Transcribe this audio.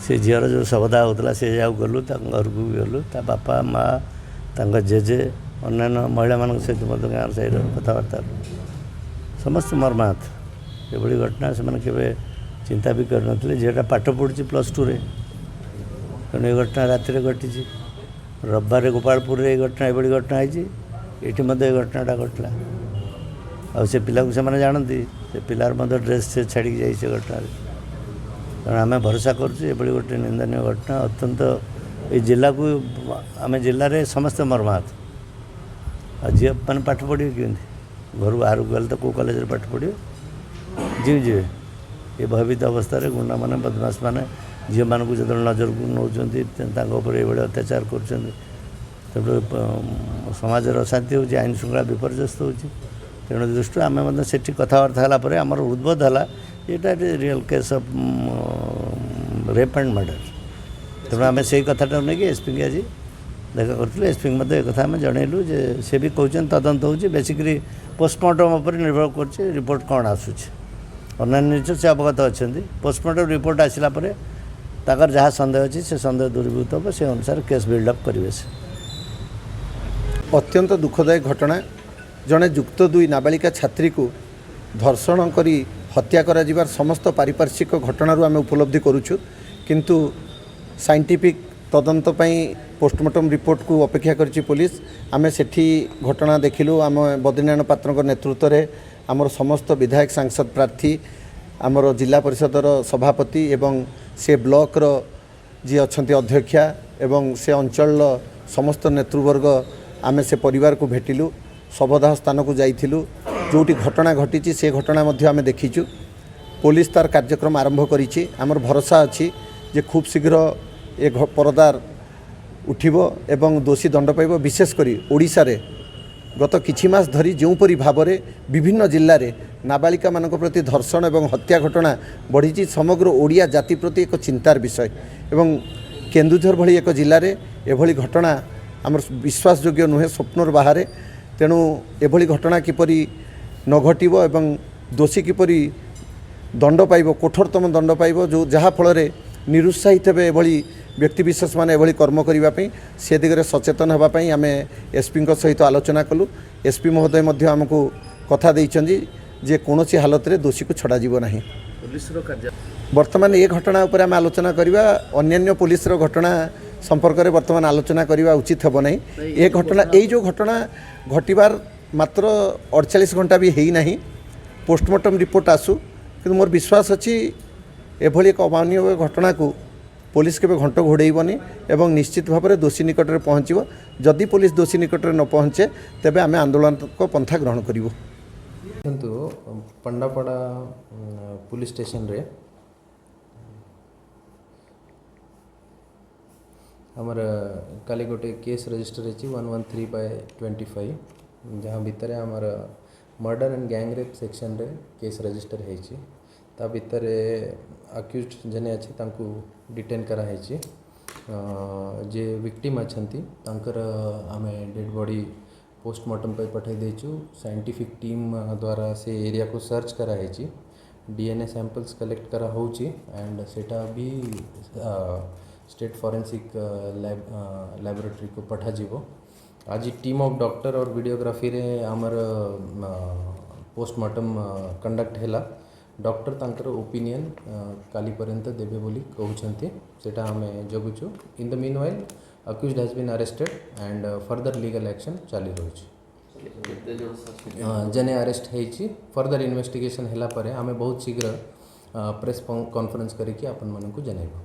से झीर जो शवदा होता से गलु घर को भी गलु ता बापा माँ जेजे अन्य महिला मान सहित गाँव साइड कथबार्ता समस्त मर्माहत ये घटना से चिंता भी करते झीटा पाठ पढ़ी +2 तेणु ये घटना राति घटी रविवार गोपालपुर ये घटना ये घटना ये घटनाटा घटला आ से पिला को से जानती से पिलार ड्रेस से छाड़ी जाए से घटना तेणु आम भरोसा करें गोटे निंदनीय घटना अत्यंत ये जिला को आम जिले में समस्त मर्माहत आ झी मैंने पाठ पढ़े कि घर बाहर गले तो कौ कॉलेज पाठ पढ़े जी जी ये भयभीत अवस्था गुंडा मैंने बदमाश मैंने झी मान को जो नजर को नौकर ये अत्याचार कर समाज अशांति हो आईन श्रृंखला विपर्यस्त हो तेणु दृष्टि आम से कथबार्ता है आमर उद्बोध है ये real case of rape and murder तेणु आम से कथाटा नहीं एसपी की आज देखा करूँ एसपी मत एक कथा आम जनइलु जे से भी कहते तदंत हो बेसिकली पोस्टमार्टम उपर निर्भर कर रिपोर्ट कौन आसूँ अन्य से अवगत अच्छा पोस्टमार्टम रिपोर्ट आसला जहाँ सन्देह अच्छी से सन्देह दूरीभूत हम से अनुसार केस बिल्डअप करेंगे अत्यंत दुखदायक घटना जड़े युक्त 2 नाबालिका छात्री को धर्षण करी हत्या करा जिबार समस्त पारिपार्श्विक घटना आम उपलब्धि करुचु किंतु साइंटिफिक तदंत पोस्टमार्टम रिपोर्ट को अपेक्षा करिछि पुलिस आम सेठी घटना देखिलु आम बद्रीनारायण पात्र नेतृत्व में आमर समस्त विधायक सांसद प्रार्थी आमर जिला परिषदर सभापति एवं से ब्लॉक जी अच्छा अध्यक्षा एवं से अंचल समस्त नेतृवर्ग आम से परिवार को भेटिलु शवदाह स्थान को जाइथिलु जोटी घटना घटी से घटना आम देखीचु पुलिस तार कार्यक्रम आरंभ करिछि आमर भरोसा अच्छी जे खूब शीघ्र ए परदार उठिबो एवं दोषी दंड पाइब विशेषकर ओडिशा रे गत किछि मास धरी जोपरी भाव में विभिन्न जिले में नाबालिका मान प्रति धर्षण एवं हत्या घटना बढ़ी समग्र ओडिया जाति प्रति एक चिंतार विषय एवं केन्दुझर भली एक जिले में एभली घटना आमर विश्वासयोग्य नुहे स्वप्नर बाहर तेणु एभली घटना किपरि न घटिबो एवं दोषी किपरि दंड पाइब कठोरतम दंड पाइब जो जहाँ फल निरुत्साहित हे एभली व्यक्तिविशेष मैंने एभली कर्म करने से दिगरे सचेतन होगापी आम एसपी सहित आलोचना कलु एसपी महोदय आमको कथा देइछन्ति जे कौनसी हालत रे दोषी को छड़ा जीव नहीं बर्तमान ये घटना उपर आम आलोचना करवा अन्य पुलिस घटना संपर्क में बर्तमान आलोचना करवा उचित हे नहीं ये घटना यही जो घटना घटवार मात्र 48 घंटा भी है नहीं पोस्टमार्टम रिपोर्ट आसू कि मोर विश्वास अच्छी एभली एक अमानवीय घटना को पुलिस के घंट घोड़ेबनी एवं निश्चित भाव में दोषी निकट में पहुँचो जदि पुलिस दोषी निकट में न पहुँचे तेबे आम आंदोलन को पंथा ग्रहण करूँ किंतु पंडापड़ा पुलिस स्टेशन रे हमर काली गोटे केस रजिस्टर है 113/25 जहाँ भितर आमर murder and gang rape section रे केस रजिस्टर है ता भितर अक्यूज्ड जने अच्छे तांको डिटेन कराई जे विक्टिम अच्छी तांकर आमे डेड बॉडी पोस्टमार्टम पे पठाई देचु साइंटिफिक टीम द्वारा से एरिया को सर्च कराई डीएनए सैंपल्स कलेक्ट करा होची एंड सेटा भी स्टेट फॉरेंसिक लैबोरेटरी को पठा जीवो आज टीम ऑफ डॉक्टर और वीडियोग्राफी रे आमर पोस्टमार्टम कंडक्ट हैला डॉक्टर तांकर ओपिनियन काली पर्यंत देबे बोली कहउछंती सेटा हमें जगुछु in the meanwhile accused has been arrested and further legal action चाली रही जने अरेस्ट है फर्दर इन्वेस्टिगेशन हैला परे हमें बहुत शीघ्र प्रेस कॉन्फ्रेंस करिकी आपन मन को जनाइबो।